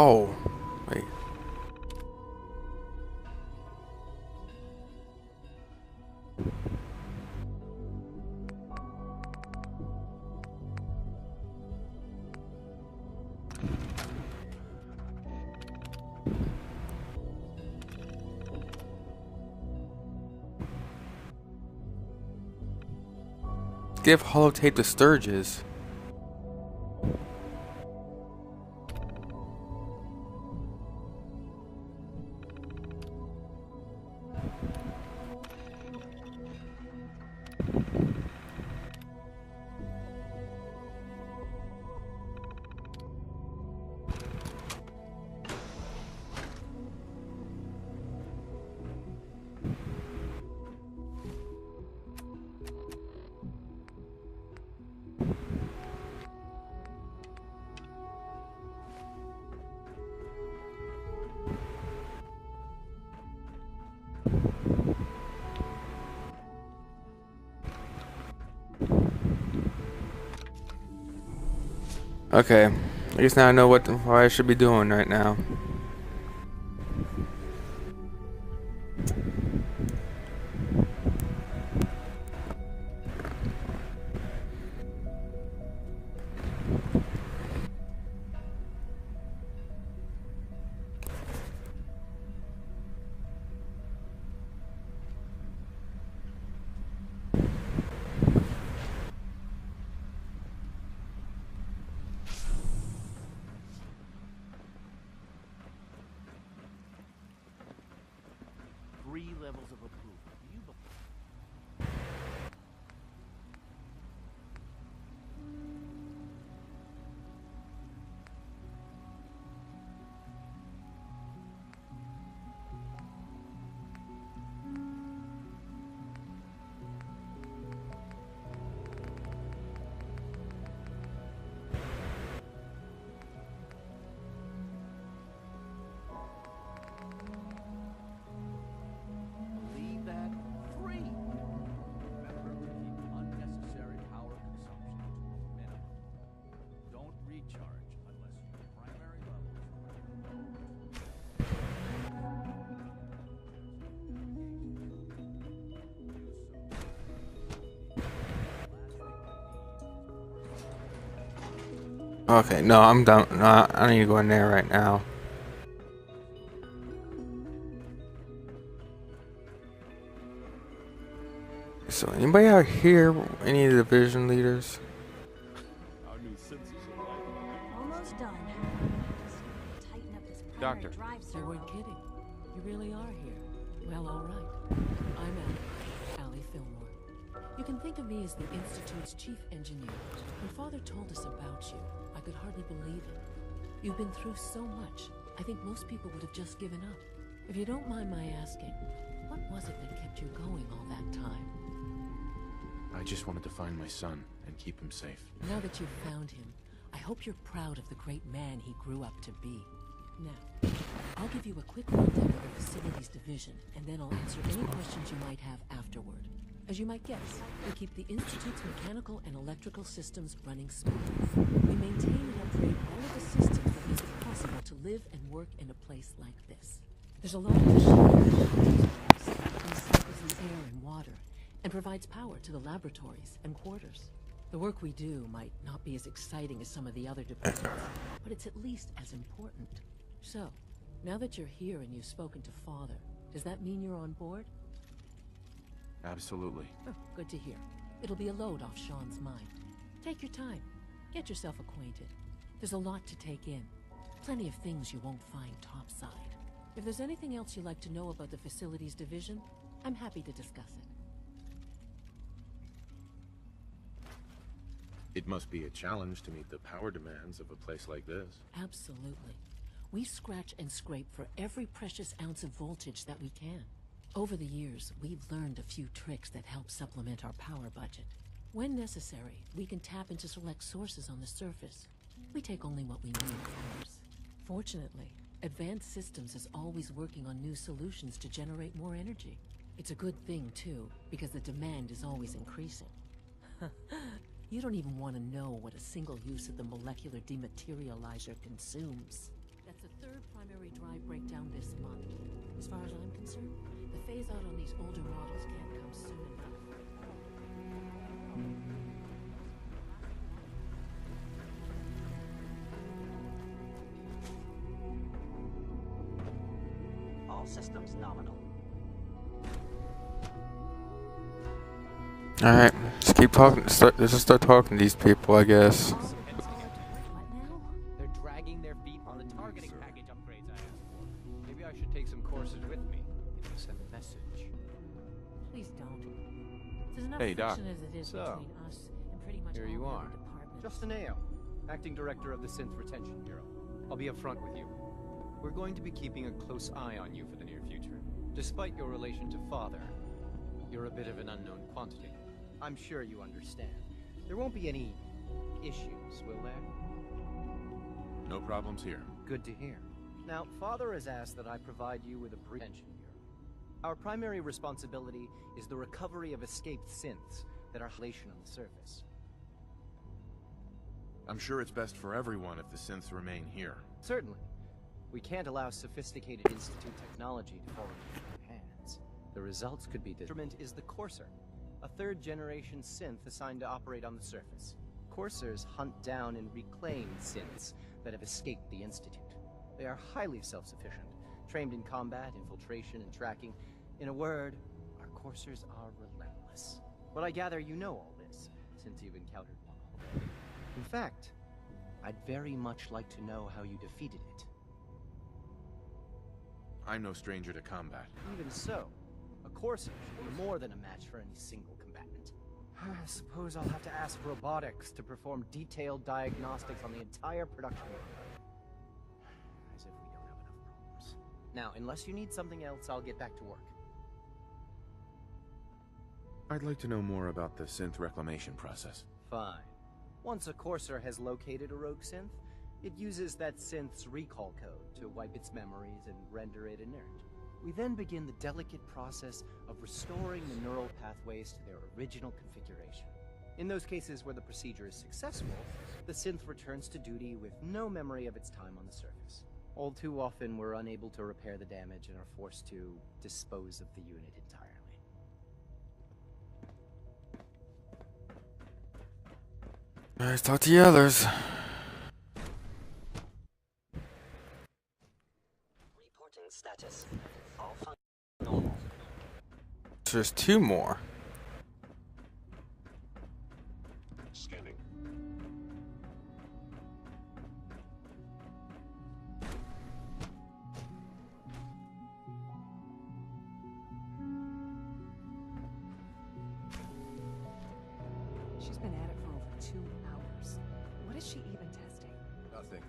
Oh, wait. Give holotape to Sturgis. Okay, I guess now I know what I should be doing right now. Three levels of approval. Do you believe that? Free! Remember to keep unnecessary power consumption to a minimum. Don't recharge unless your primary levels are Okay, no, I'm done. No, I need to go in there right now. So, anybody out here? Any of the division leaders? Our new sensors are like Almost done. Just tighten up this primary Doctor. drive You servo. weren't kidding. You really are here. Well, all right. I'm Allie Fillmore. You can think of me as the Institute's chief engineer. When Father told us about you, I could hardly believe it. You've been through so much, I think most people would have just given up. If you don't mind my asking, what was it that kept you going all that time? I just wanted to find my son and keep him safe. Now that you've found him, I hope you're proud of the great man he grew up to be. Now, I'll give you a quick rundown of the Facilities Division, and then I'll answer any questions you might have afterward. As you might guess, we keep the Institute's mechanical and electrical systems running smoothly. We maintain and upgrade all of the systems that make it possible to live and work in a place like this. There's a lot of machinery that recycles the air and water, and provides power to the laboratories and quarters. The work we do might not be as exciting as some of the other departments, but it's at least as important. So, now that you're here and you've spoken to Father, does that mean you're on board? Absolutely. Oh, good to hear. It'll be a load off Sean's mind. Take your time. Get yourself acquainted. There's a lot to take in. Plenty of things you won't find topside. If there's anything else you'd like to know about the Facilities Division, I'm happy to discuss it. It must be a challenge to meet the power demands of a place like this. Absolutely. We scratch and scrape for every precious ounce of voltage that we can. Over the years, we've learned a few tricks that help supplement our power budget. When necessary, we can tap into select sources on the surface. We take only what we need, of course. Fortunately, Advanced Systems is always working on new solutions to generate more energy. It's a good thing, too, because the demand is always increasing. You don't even want to know what a single use of the molecular dematerializer consumes. That's a third primary drive breakdown this month. As far as I'm concerned, the phase out on these older models can't come soon enough. All systems nominal. Alright, let's keep talking. Let's just start talking to these people, I guess. What now? They're dragging their feet on the targeting package upgrades I asked for. Maybe I should take some courses with me. If I send a message. Please don't. There's enough Hey, Doc. friction as it is So, between us and pretty much here all you the are. other departments. Justin Ao, Acting Director of the Synth Retention Bureau. I'll be upfront with you. We're going to be keeping a close eye on you for the near future. Despite your relation to Father, you're a bit of an unknown quantity. I'm sure you understand. There won't be any issues, will there? No problems here. Good to hear. Now, Father has asked that I provide you with a brief attention here. Our primary responsibility is the recovery of escaped synths that are hallucination on the surface. I'm sure it's best for everyone if the synths remain here. Certainly. We can't allow sophisticated Institute technology to fall into our hands. The results could be... The instrument is the Courser, a third-generation synth assigned to operate on the surface. Coursers hunt down and reclaim synths that have escaped the Institute. They are highly self-sufficient, trained in combat, infiltration, and tracking. In a word, our Coursers are relentless. But I gather you know all this, since you've encountered one already. In fact, I'd very much like to know how you defeated it. I'm no stranger to combat. Even so, a Courser should be more than a match for any single combatant. I suppose I'll have to ask robotics to perform detailed diagnostics on the entire production line. As if we don't have enough problems. Now, unless you need something else, I'll get back to work. I'd like to know more about the synth reclamation process. Fine. Once a Courser has located a rogue synth, it uses that synth's recall code to wipe its memories and render it inert. We then begin the delicate process of restoring the neural pathways to their original configuration. In those cases where the procedure is successful, the synth returns to duty with no memory of its time on the surface. All too often, we're unable to repair the damage and are forced to dispose of the unit entirely. Let's talk to the others. Reporting status. All functions normal. So there's two more. Scanning. She's been at it for over 2 hours. What is she even testing? Nothing.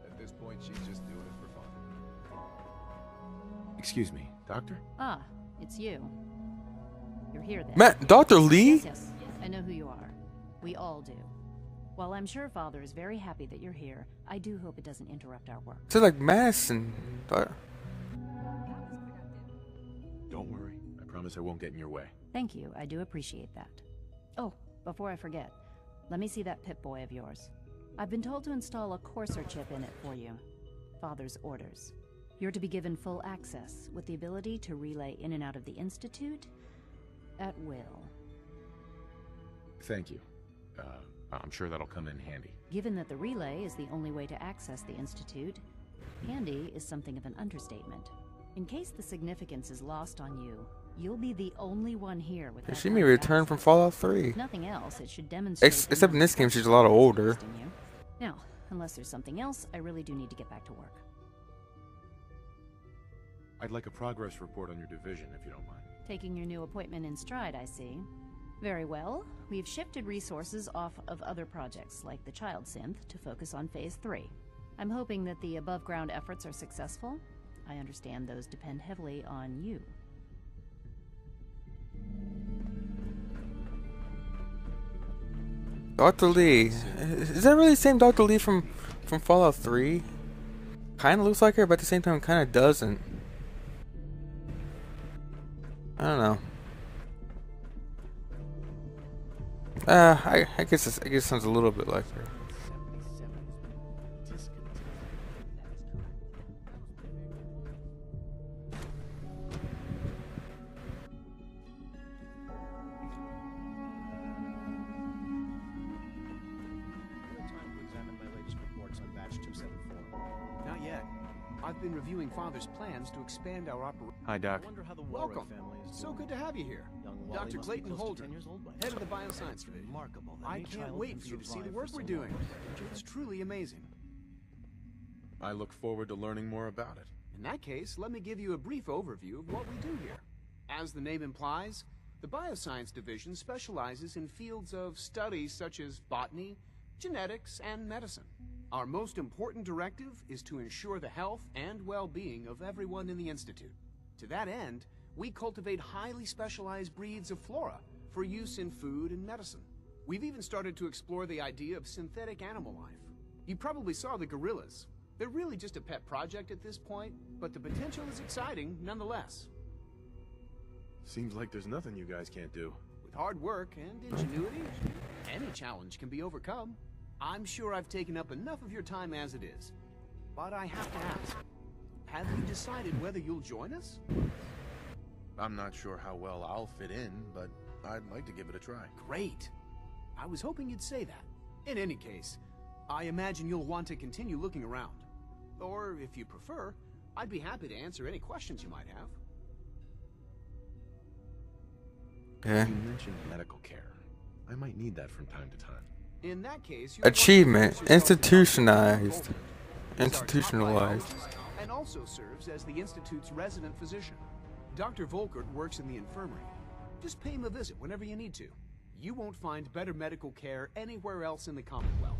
At this point, she's just doing it for fun. Excuse me, Doctor? Ah, it's you. You're here then. Matt, Dr. Lee? Yes, I know who you are. We all do. While I'm sure Father is very happy that you're here, I do hope it doesn't interrupt our work. It's like Madison. Don't worry. I promise I won't get in your way. Thank you, I do appreciate that. Oh, before I forget, let me see that Pip-Boy of yours. I've been told to install a Courser chip in it for you. Father's orders. You're to be given full access, with the ability to relay in and out of the Institute at will. Thank you. I'm sure that'll come in handy. Given that the relay is the only way to access the Institute, handy is something of an understatement. In case the significance is lost on you, you'll be the only one here with that She may kind of return from access. Fallout 3. If nothing else, it should demonstrate Except in this game, she's a lot older. interest in you. Now, unless there's something else, I really do need to get back to work. I'd like a progress report on your division, if you don't mind. Taking your new appointment in stride, I see. Very well. We've shifted resources off of other projects, like the Child Synth, to focus on Phase 3. I'm hoping that the above-ground efforts are successful. I understand those depend heavily on you. Dr. Lee. Is that really the same Dr. Lee from Fallout 3? Kinda looks like her, but at the same time kinda doesn't. I don't know. I guess it sounds a little bit like her. I've been reviewing Father's plans to expand our operation. Hi, Doc. Welcome. So good to have you here. Dr. Clayton Holden, head of the Bioscience Division. I can't wait for you to see the work we're doing. It's truly amazing. I look forward to learning more about it. In that case, let me give you a brief overview of what we do here. As the name implies, the Bioscience Division specializes in fields of studies such as botany, genetics, and medicine. Our most important directive is to ensure the health and well-being of everyone in the Institute. To that end, we cultivate highly specialized breeds of flora for use in food and medicine. We've even started to explore the idea of synthetic animal life. You probably saw the gorillas. They're really just a pet project at this point, but the potential is exciting nonetheless. Seems like there's nothing you guys can't do. With hard work and ingenuity, any challenge can be overcome. I'm sure I've taken up enough of your time as it is. But I have to ask, have you decided whether you'll join us? I'm not sure how well I'll fit in, but I'd like to give it a try. Great. I was hoping you'd say that. In any case, I imagine you'll want to continue looking around. Or, if you prefer, I'd be happy to answer any questions you might have. Yeah. You mentioned medical care. I might need that from time to time. In that case, Achievement. Institutionalized. Institutionalized. And also serves as the Institute's resident physician. Dr. Volkert works in the infirmary. Just pay him a visit whenever you need to. You won't find better medical care anywhere else in the Commonwealth.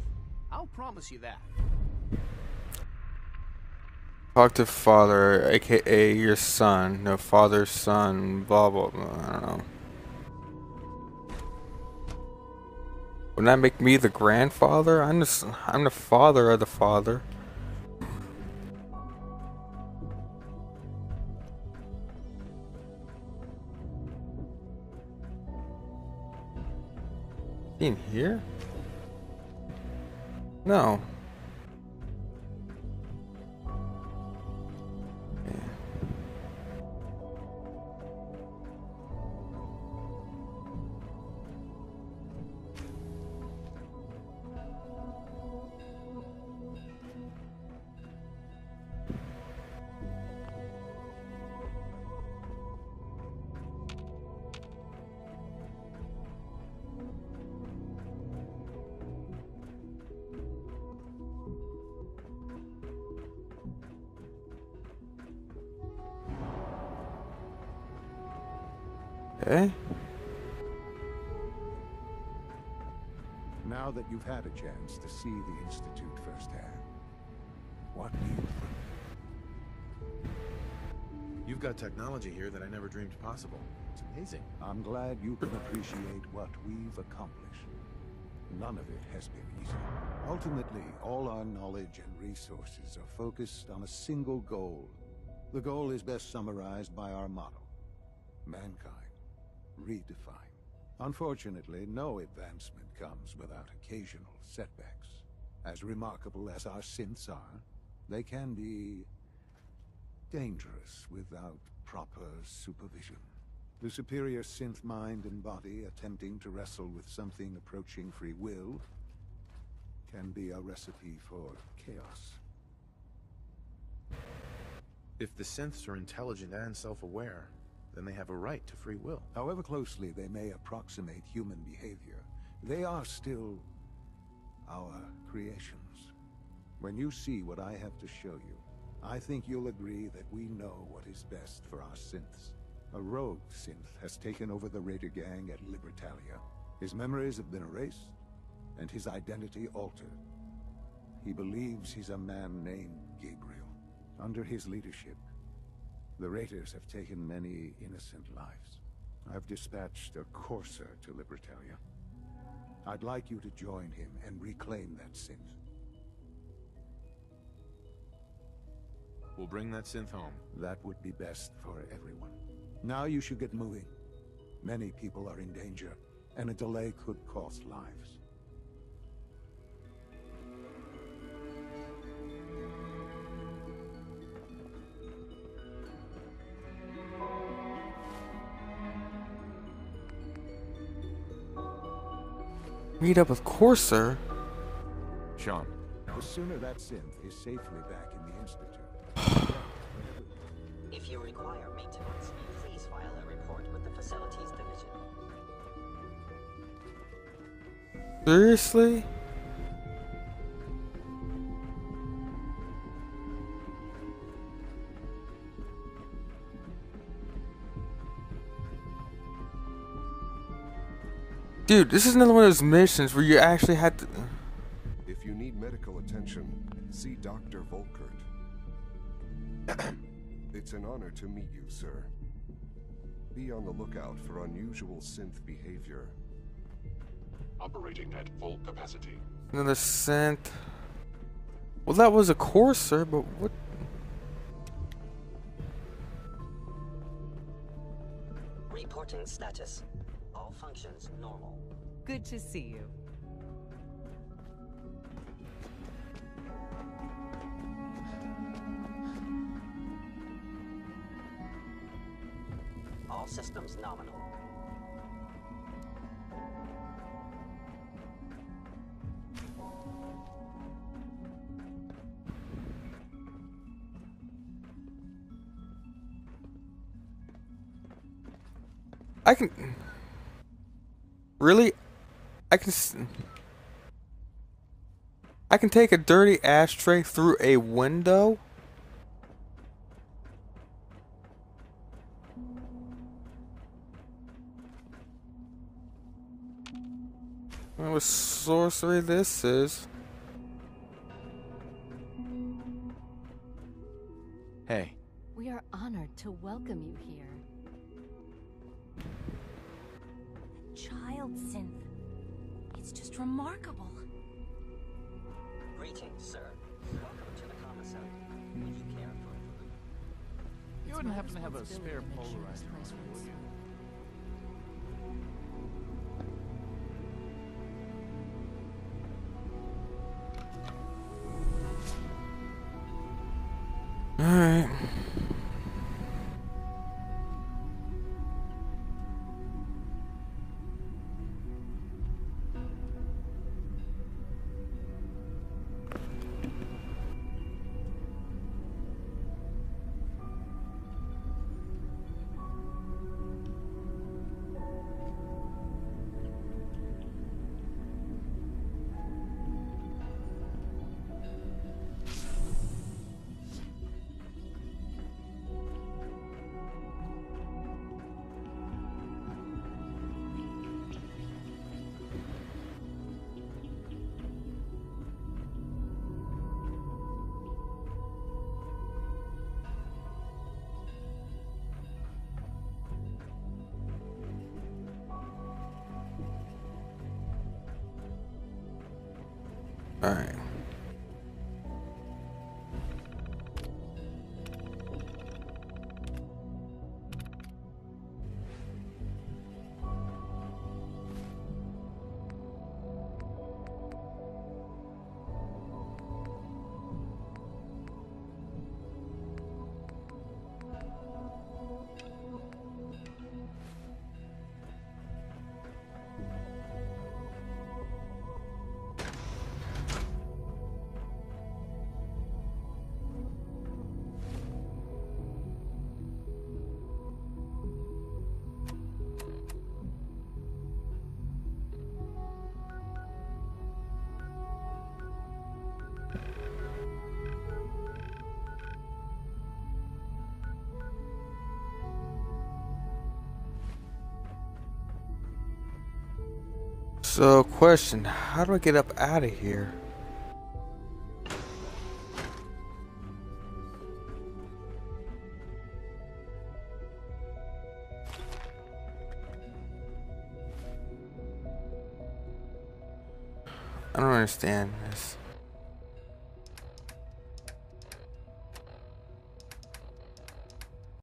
I'll promise you that. Talk to father, aka your son. No, father's son, blah blah blah. I don't know. Wouldn't that make me the grandfather? I'm the father of the father. In here? No. Okay. Now that you've had a chance to see the Institute firsthand, what do you think? You've got technology here that I never dreamed possible. It's amazing. I'm glad you can appreciate what we've accomplished. None of it has been easy. Ultimately, all our knowledge and resources are focused on a single goal. The goal is best summarized by our motto: mankind redefined. Unfortunately, no advancement comes without occasional setbacks. As remarkable as our synths are, they can be dangerous without proper supervision. The superior synth mind and body attempting to wrestle with something approaching free will can be a recipe for chaos. If the synths are intelligent and self-aware, then they have a right to free will. However closely they may approximate human behavior, they are still our creations. When you see what I have to show you, I think you'll agree that we know what is best for our synths. A rogue synth has taken over the Raider gang at Libertalia. His memories have been erased, and his identity altered. He believes he's a man named Gabriel. Under his leadership, the Raiders have taken many innocent lives. I've dispatched a courser to Libertalia. I'd like you to join him and reclaim that synth. We'll bring that synth home. That would be best for everyone. Now you should get moving. Many people are in danger, and a delay could cost lives. Meet up with Courser? Sean. The sooner that synth is safely back in the Institute, If you require maintenance, please file a report with the Facilities Division. Seriously? Dude, this is another one of those missions where you actually had to... If you need medical attention, see Dr. Volkert. It's an honor to meet you, sir. Be on the lookout for unusual synth behavior. Operating at full capacity. Another synth. Well, that was a Courser, but what... Reporting status. All functions normal. Good to see you. All systems nominal. I can... Really? I can take a dirty ashtray through a window? What sorcery this is? Hey. We are honored to welcome you here. Child synth. It's just remarkable. Greetings, sir. Welcome to the commissary. Would you care for a food? You wouldn't happen to have a spare polarizer, would you? Alright. Alright. So, question, how do I get up out of here? I don't understand this.